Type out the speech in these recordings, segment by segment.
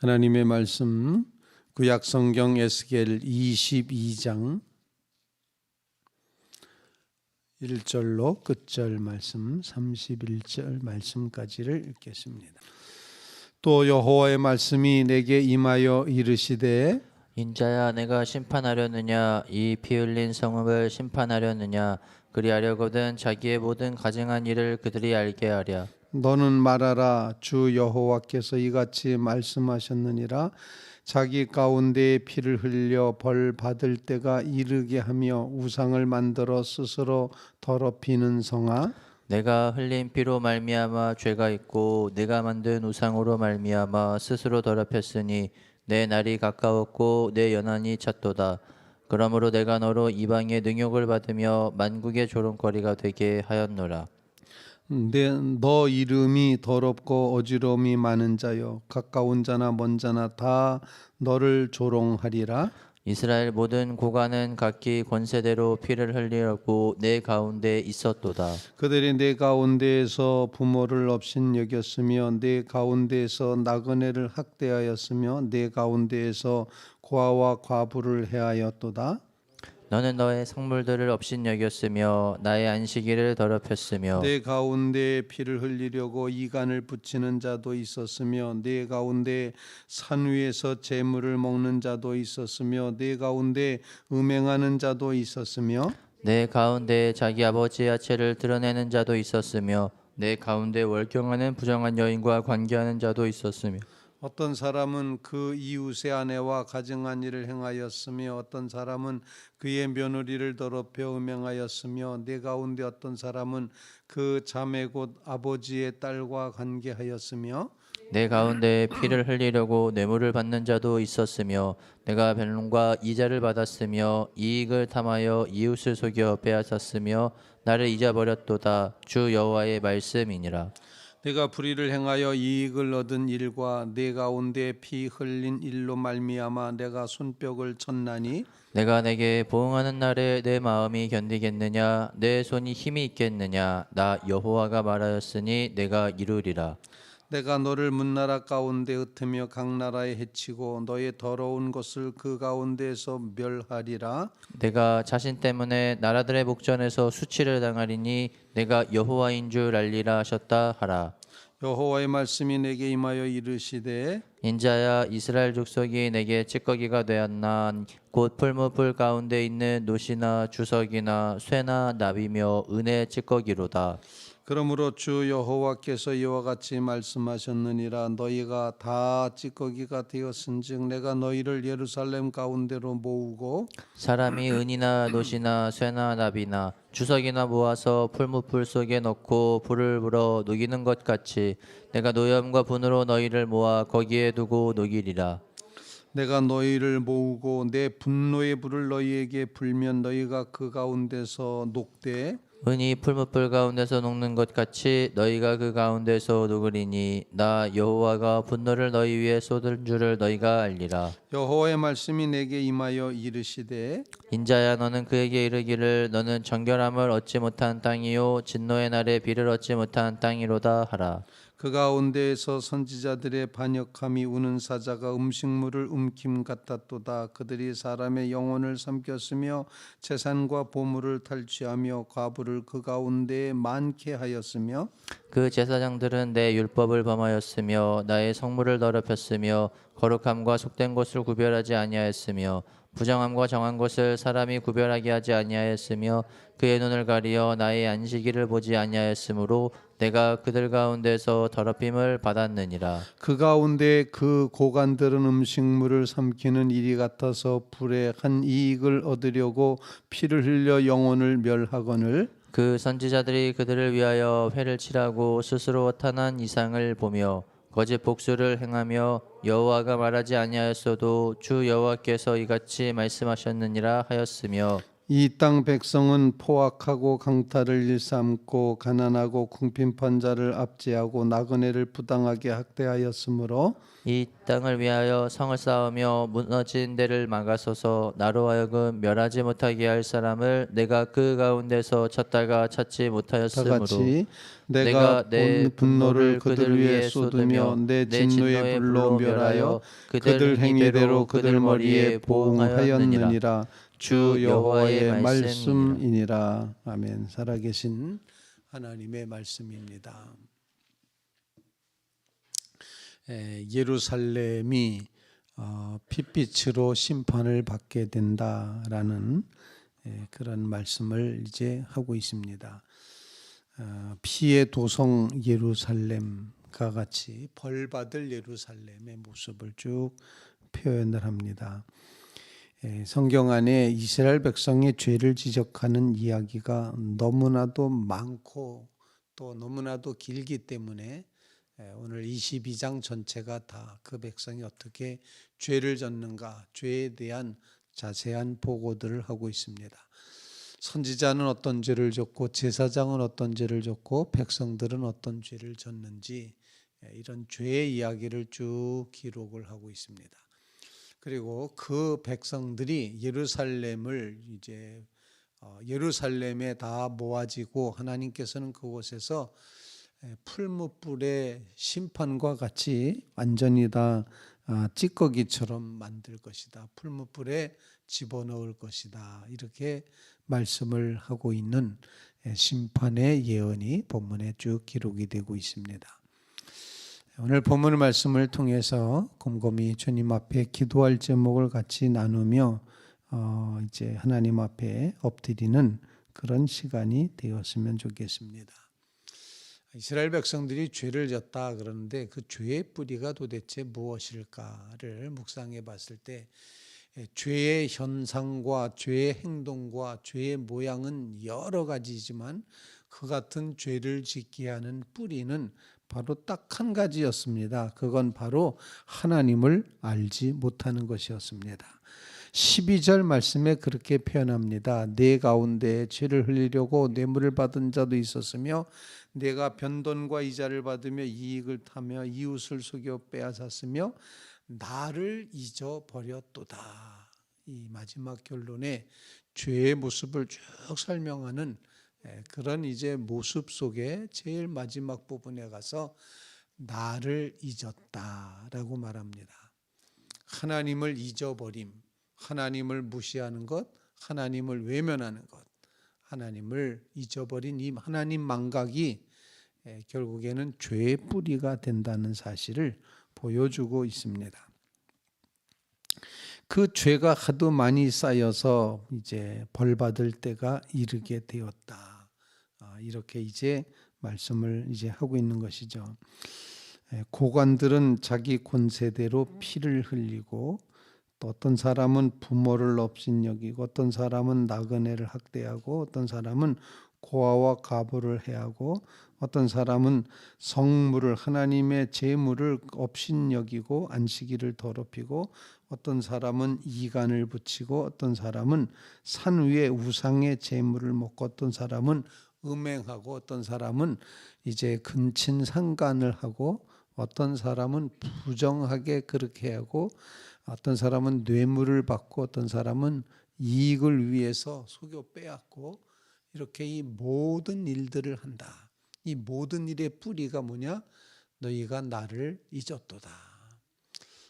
하나님의 말씀 구약 성경 에스겔 22장 1절로 끝절 말씀 31절 말씀까지를 읽겠습니다. 또 여호와의 말씀이 내게 임하여 이르시되 인자야, 내가 심판하려느냐? 이 피 흘린 성읍을 심판하려느냐? 그리하려거든 자기의 모든 가증한 일을 그들이 알게 하랴. 너는 말하라. 주 여호와께서 이같이 말씀하셨느니라. 자기 가운데에 피를 흘려 벌 받을 때가 이르게 하며 우상을 만들어 스스로 더럽히는 성아, 내가 흘린 피로 말미암아 죄가 있고 내가 만든 우상으로 말미암아 스스로 더럽혔으니 내 날이 가까웠고 내 연한이 찼도다. 그러므로 내가 너로 이방의 능욕을 받으며 만국의 조롱거리가 되게 하였노라. 너 이름이 더럽고 어지러움이 많은 자여, 가까운 자나 먼 자나 다 너를 조롱하리라. 이스라엘 모든 고관은 각기 권세대로 피를 흘리려고 내 가운데 있었도다. 그들이 내 가운데에서 부모를 업신 여겼으며 내 가운데에서 나그네를 학대하였으며 내 가운데에서 고아와 과부를 해하였도다. 너는 너의 성물들을 업신여겼으며 나의 안식일을 더럽혔으며 내 가운데 피를 흘리려고 이간을 붙이는 자도 있었으며 내 가운데 산 위에서 재물을 먹는 자도 있었으며 내 가운데 음행하는 자도 있었으며 내 가운데 자기 아버지의 하체를 드러내는 자도 있었으며 내 가운데 월경하는 부정한 여인과 관계하는 자도 있었으며 어떤 사람은 그 이웃의 아내와 가증한 일을 행하였으며 어떤 사람은 그의 며느리를 더럽혀 음행하였으며 내 가운데 어떤 사람은 그 자매 곧 아버지의 딸과 관계하였으며 내 가운데 피를 흘리려고 뇌물을 받는 자도 있었으며 내가 변론과 이자를 받았으며 이익을 탐하여 이웃을 속여 빼앗았으며 나를 잊어버렸도다. 주 여호와의 말씀이니라. 내가 불의를 행하여 이익을 얻은 일과 내 가운데 피 흘린 일로 말미암아 내가 손뼉을 쳤나니 내가 내게 보응하는 날에 내 마음이 견디겠느냐? 내 손이 힘이 있겠느냐? 나 여호와가 말하였으니 내가 이루리라. 내가 너를 문나라 가운데 흩으며 각 나라에 해치고 너의 더러운 것을 그 가운데에서 멸하리라. 내가 자신 때문에 나라들의 목전에서 수치를 당하리니 내가 여호와인 줄 알리라 하셨다 하라. 여호와의 말씀이 내게 임하여 이르시되 인자야, 이스라엘 족속이 내게 찌꺼기가 되었나? 곧 풀무불 가운데 있는 노시나 주석이나 쇠나 나비며 은의 찌꺼기로다. 그러므로 주 여호와께서 이와 같이 말씀하셨느니라. 너희가 다 찌꺼기가 되었은즉 내가 너희를 예루살렘 가운데로 모으고 사람이 은이나 노시나 쇠나 나비나 주석이나 모아서 풀무불 속에 넣고 불을 불어 녹이는 것 같이 내가 노염과 분으로 너희를 모아 거기에 두고 녹이리라. 내가 너희를 모으고 내 분노의 불을 너희에게 불면 너희가 그 가운데서 녹되 은이 풀무불 가운데서 녹는 것 같이 너희가 그 가운데서 녹으리니 나 여호와가 분노를 너희 위에 쏟은 줄을 너희가 알리라. 여호와의 말씀이 내게 임하여 이르시되 인자야, 너는 그에게 이르기를 너는 정결함을 얻지 못한 땅이요 진노의 날에 비를 얻지 못한 땅이로다 하라. 그 가운데에서 선지자들의 반역함이 우는 사자가 음식물을 움킴 같았도다. 그들이 사람의 영혼을 삼켰으며 재산과 보물을 탈취하며 과부를 그 가운데에 많게 하였으며 그 제사장들은 내 율법을 범하였으며 나의 성물을 더럽혔으며 거룩함과 속된 것을 구별하지 아니하였으며 부정함과 정한 것을 사람이 구별하게 하지 아니하였으며 그의 눈을 가리어 나의 안식일을 보지 아니하였으므로 내가 그들 가운데서 더럽힘을 받았느니라. 그 가운데 그 고관들은 음식물을 삼키는 일이 같아서 불에 한 이익을 얻으려고 피를 흘려 영혼을 멸하거늘 그 선지자들이 그들을 위하여 회를 치라고 스스로 탄한 이상을 보며 거짓 복수를 행하며 여호와가 말하지 아니하였어도 주 여호와께서 이같이 말씀하셨느니라 하였으며 이 땅 백성은 포악하고 강탈을 일삼고 가난하고 궁핍한 자를 압제하고 나그네를 부당하게 학대하였으므로 이 땅을 위하여 성을 쌓으며 무너진 데를 막아서서 나로 하여금 멸하지 못하게 할 사람을 내가 그 가운데서 찾다가 찾지 다 못하였으므로 같이 내가 내가 내 분노를 분노를 그들 위에 쏟으며 내 진노의 불로 멸하여 그들 행위대로 그들 머리에 보응하였느니라. 주 여호와의 말씀이니라. 아멘. 살아계신 하나님의 말씀입니다. 예루살렘이 핏빛으로 심판을 받게 된다라는 그런 말씀을 이제 하고 있습니다. 피의 도성 예루살렘과 같이 벌받을 예루살렘의 모습을 쭉 표현을 합니다. 성경 안에 이스라엘 백성의 죄를 지적하는 이야기가 너무나도 많고 또 너무나도 길기 때문에 오늘 22장 전체가 다 그 백성이 어떻게 죄를 졌는가, 죄에 대한 자세한 보고들을 하고 있습니다. 선지자는 어떤 죄를 졌고 제사장은 어떤 죄를 졌고 백성들은 어떤 죄를 졌는지 이런 죄의 이야기를 쭉 기록을 하고 있습니다. 그리고 그 백성들이 예루살렘에 다 모아지고 하나님께서는 그곳에서 풀무불의 심판과 같이 완전히 다 찌꺼기처럼 만들 것이다. 풀무불에 집어넣을 것이다. 이렇게 말씀을 하고 있는 심판의 예언이 본문에 쭉 기록이 되고 있습니다. 오늘 본문 말씀을 통해서 곰곰이 주님 앞에 기도할 제목을 같이 나누며 이제 하나님 앞에 엎드리는 그런 시간이 되었으면 좋겠습니다. 이스라엘 백성들이 죄를 졌다 그러는데 그 죄의 뿌리가 도대체 무엇일까를 묵상해 봤을 때 죄의 현상과 죄의 행동과 죄의 모양은 여러 가지지만 그 같은 죄를 짓게 하는 뿌리는 바로 딱 한 가지였습니다. 그건 바로 하나님을 알지 못하는 것이었습니다. 12절 말씀에 그렇게 표현합니다. 내 가운데 죄를 흘리려고 뇌물을 받은 자도 있었으며 내가 변돈과 이자를 받으며 이익을 타며 이웃을 속여 빼앗았으며 나를 잊어버렸도다. 이 마지막 결론에 죄의 모습을 쭉 설명하는 그런 이제 모습 속에 제일 마지막 부분에 가서 나를 잊었다라고 말합니다. 하나님을 잊어버림, 하나님을 무시하는 것, 하나님을 외면하는 것, 하나님을 잊어버린 이 하나님 망각이 결국에는 죄의 뿌리가 된다는 사실을 보여주고 있습니다. 그 죄가 하도 많이 쌓여서 이제 벌받을 때가 이르게 되었다. 이렇게 이제 말씀을 이제 하고 있는 것이죠. 고관들은 자기 권세대로 피를 흘리고 또 어떤 사람은 부모를 업신여기고 어떤 사람은 나그네를 학대하고 어떤 사람은 고아와 가부를 해하고 어떤 사람은 성물을 하나님의 제물을 업신여기고 안식일을 더럽히고 어떤 사람은 이간을 붙이고 어떤 사람은 산 위에 우상의 제물을 먹고 어떤 사람은 음행하고 어떤 사람은 이제 근친상간을 하고 어떤 사람은 부정하게 그렇게 하고 어떤 사람은 뇌물을 받고 어떤 사람은 이익을 위해서 속여 빼앗고 이렇게 이 모든 일들을 한다. 이 모든 일의 뿌리가 뭐냐? 너희가 나를 잊었도다.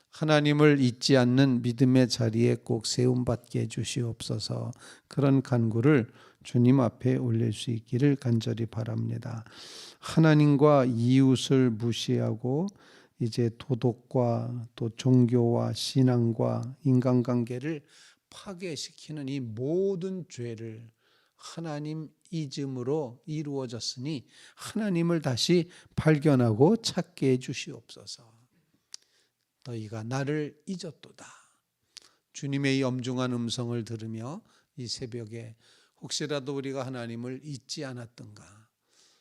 하나님을 잊지 않는 믿음의 자리에 꼭 세움받게 해주시옵소서. 그런 간구를 주님 앞에 올릴 수 있기를 간절히 바랍니다. 하나님과 이웃을 무시하고 이제 도덕과 또 종교와 신앙과 인간관계를 파괴시키는 이 모든 죄를 하나님 잊음으로 이루어졌으니 하나님을 다시 발견하고 찾게 해주시옵소서. 너희가 나를 잊었도다. 주님의 이 엄중한 음성을 들으며 이 새벽에 혹시라도 우리가 하나님을 잊지 않았던가,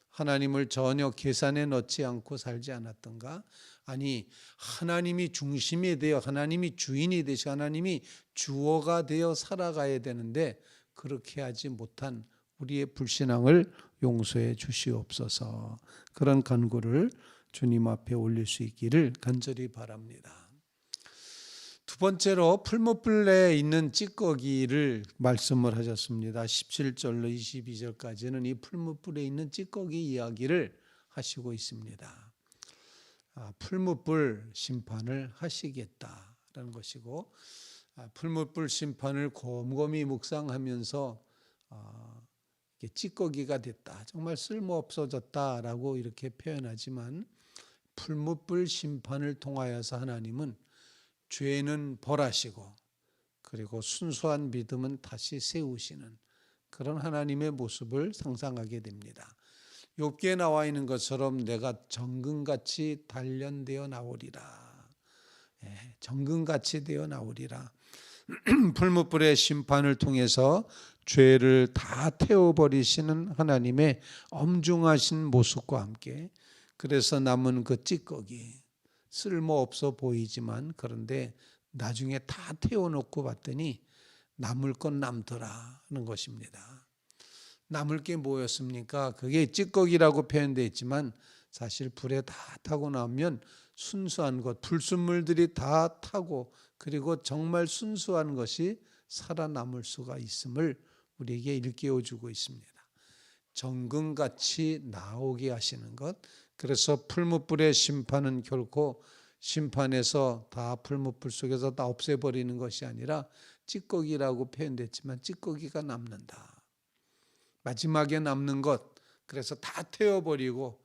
하나님을 전혀 계산에 넣지 않고 살지 않았던가, 아니 하나님이 중심이 되어 하나님이 주인이 되시고 하나님이 주어가 되어 살아가야 되는데 그렇게 하지 못한 우리의 불신앙을 용서해 주시옵소서. 그런 간구를 주님 앞에 올릴 수 있기를 간절히 바랍니다. 두 번째로 풀무불에 있는 찌꺼기를 말씀을 하셨습니다. 17절로 22절까지는 이 풀무불에 있는 찌꺼기 이야기를 하시고 있습니다. 풀무불 심판을 하시겠다라는 것이고, 풀무불 심판을 곰곰이 묵상하면서 찌꺼기가 됐다, 정말 쓸모없어졌다라고 이렇게 표현하지만, 풀무불 심판을 통하여서 하나님은 죄는 벌하시고 그리고 순수한 믿음은 다시 세우시는 그런 하나님의 모습을 상상하게 됩니다. 욥기에 나와 있는 것처럼 내가 정금같이 단련되어 나오리라. 정금같이 되어 나오리라. 풀무불의 심판을 통해서 죄를 다 태워버리시는 하나님의 엄중하신 모습과 함께, 그래서 남은 그 찌꺼기, 쓸모없어 보이지만 그런데 나중에 다 태워놓고 봤더니 남을 건 남더라는 것입니다. 남을 게 뭐였습니까? 그게 찌꺼기라고 표현되어 있지만 사실 불에 다 타고 나면 순수한 것, 불순물들이 다 타고 그리고 정말 순수한 것이 살아남을 수가 있음을 우리에게 일깨워주고 있습니다. 정금같이 나오게 하시는 것. 그래서 풀무불의 심판은 결코 심판에서 다 풀무불 속에서 다 없애버리는 것이 아니라 찌꺼기라고 표현됐지만 찌꺼기가 남는다. 마지막에 남는 것, 그래서 다 태워버리고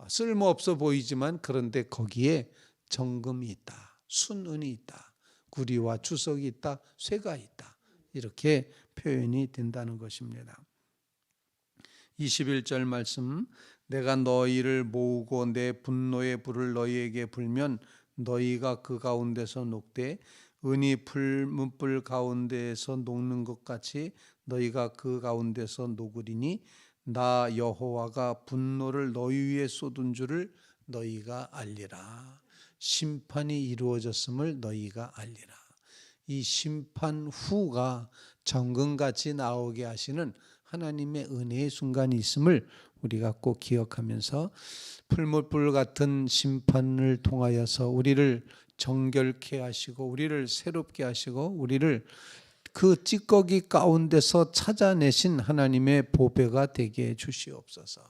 쓸모없어 보이지만 그런데 거기에 정금이 있다, 순은이 있다, 구리와 주석이 있다, 쇠가 있다, 이렇게 표현이 된다는 것입니다. 21절 말씀, 내가 너희를 모으고 내 분노의 불을 너희에게 불면 너희가 그 가운데서 녹되 은이 풀무불 가운데에서 녹는 것 같이 너희가 그 가운데서 녹으리니 나 여호와가 분노를 너희 위에 쏟은 줄을 너희가 알리라. 심판이 이루어졌음을 너희가 알리라. 이 심판 후가 정금같이 나오게 하시는 하나님의 은혜의 순간이 있음을 우리가 꼭 기억하면서 풀무불 같은 심판을 통하여서 우리를 정결케 하시고 우리를 새롭게 하시고 우리를 그 찌꺼기 가운데서 찾아내신 하나님의 보배가 되게 해 주시옵소서.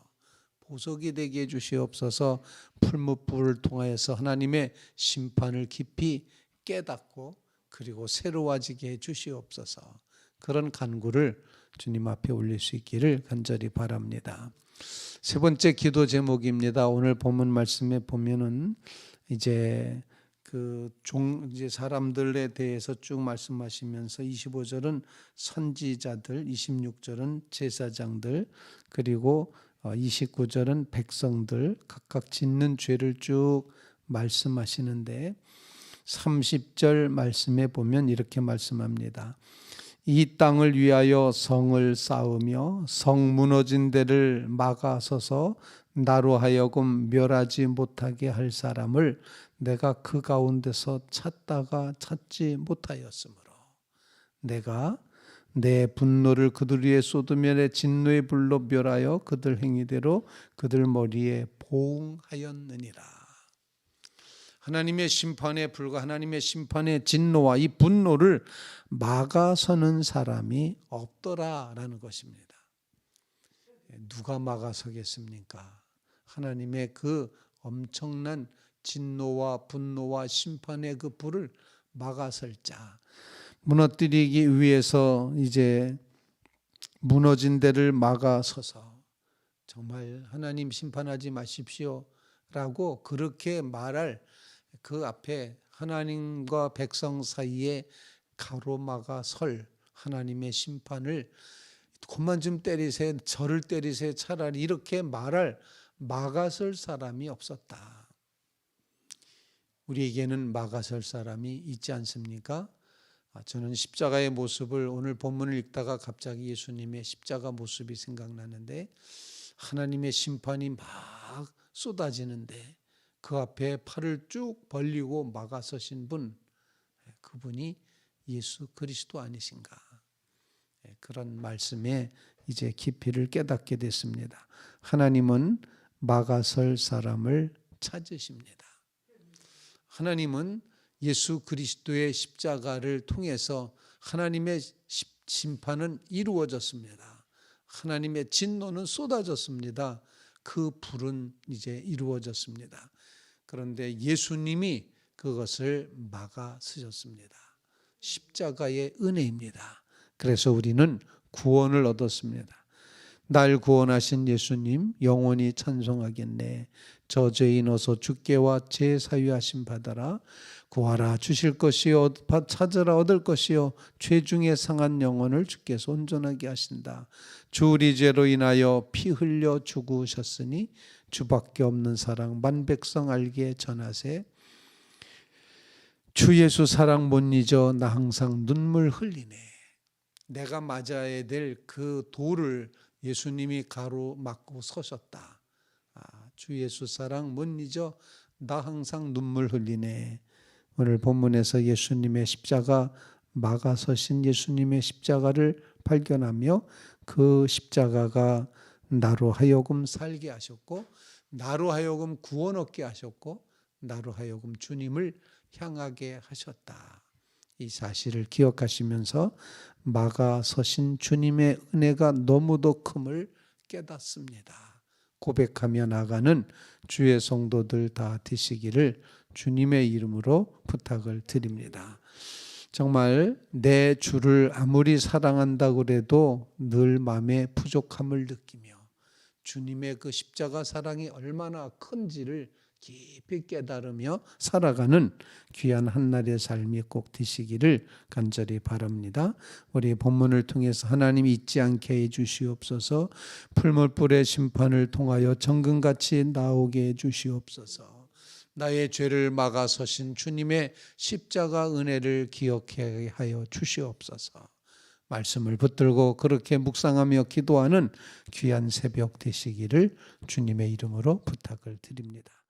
보석이 되게 해 주시옵소서. 풀무불을 통하여서 하나님의 심판을 깊이 깨닫고 그리고 새로워지게 해 주시옵소서. 그런 간구를 주님 앞에 올릴 수 있기를 간절히 바랍니다. 세 번째 기도 제목입니다. 오늘 본문 말씀에 보면은 이제 이제 사람들에 대해서 쭉 말씀하시면서 25절은 선지자들, 26절은 제사장들, 그리고 29절은 백성들 각각 짓는 죄를 쭉 말씀하시는데 30절 말씀에 보면 이렇게 말씀합니다. 이 땅을 위하여 성을 쌓으며 성 무너진 데를 막아서서 나로 하여금 멸하지 못하게 할 사람을 내가 그 가운데서 찾다가 찾지 못하였으므로 내가 내 분노를 그들 위에 쏟으며 내 진노의 불로 멸하여 그들 행위대로 그들 머리에 보응하였느니라. 하나님의 심판에 불과 하나님의 심판의 진노와 이 분노를 막아서는 사람이 없더라라는 것입니다. 누가 막아서겠습니까? 하나님의 그 엄청난 진노와 분노와 심판의 그 불을 막아설 자, 무너뜨리기 위해서 이제 무너진 데를 막아서서 정말 하나님 심판하지 마십시오 라고 그렇게 말할 그 앞에 하나님과 백성 사이에 가로막아 설 하나님의 심판을 그만 좀 때리세요, 저를 때리세요, 차라리 이렇게 말할 막아설 사람이 없었다. 우리에게는 막아설 사람이 있지 않습니까? 저는 십자가의 모습을 오늘 본문을 읽다가 갑자기 예수님의 십자가 모습이 생각나는데 하나님의 심판이 막 쏟아지는데 그 앞에 팔을 쭉 벌리고 막아서신 분, 그분이 예수 그리스도 아니신가? 그런 말씀에 이제 깊이를 깨닫게 됐습니다. 하나님은 막아설 사람을 찾으십니다. 하나님은 예수 그리스도의 십자가를 통해서 하나님의 심판은 이루어졌습니다. 하나님의 진노는 쏟아졌습니다. 그 불은 이제 이루어졌습니다. 그런데 예수님이 그것을 막아서셨습니다. 십자가의 은혜입니다. 그래서 우리는 구원을 얻었습니다. 날 구원하신 예수님 영원히 찬송하겠네. 저 죄인 어서 주께와 제 사유하심 받아라. 구하라 주실 것이요 찾으라 얻을 것이요 죄 중에 상한 영혼을 주께서 온전하게 하신다. 주 우리 죄로 인하여 피 흘려 죽으셨으니 주밖에 없는 사랑 만 백성 알게 전하세. 주 예수 사랑 못 잊어 나 항상 눈물 흘리네. 내가 맞아야 될 그 돌을 예수님이 가로막고 서셨다. 주 예수 사랑 못 잊어 나 항상 눈물 흘리네. 오늘 본문에서 예수님의 십자가 막아서신 예수님의 십자가를 발견하며 그 십자가가 나로 하여금 살게 하셨고 나로 하여금 구원 얻게 하셨고 나로 하여금 주님을 향하게 하셨다. 이 사실을 기억하시면서 막아서신 주님의 은혜가 너무도 큼을 깨닫습니다. 고백하며 나가는 주의 성도들 다 되시기를 주님의 이름으로 부탁을 드립니다. 정말 내 주를 아무리 사랑한다고 해도 늘 마음에 부족함을 느끼며 주님의 그 십자가 사랑이 얼마나 큰지를 깊이 깨달으며 살아가는 귀한 한날의 삶이 꼭 되시기를 간절히 바랍니다. 우리 본문을 통해서 하나님 잊지 않게 해주시옵소서. 풀물불의 심판을 통하여 정금같이 나오게 해주시옵소서. 나의 죄를 막아서신 주님의 십자가 은혜를 기억하게 하여 주시옵소서. 말씀을 붙들고 그렇게 묵상하며 기도하는 귀한 새벽 되시기를 주님의 이름으로 부탁을 드립니다.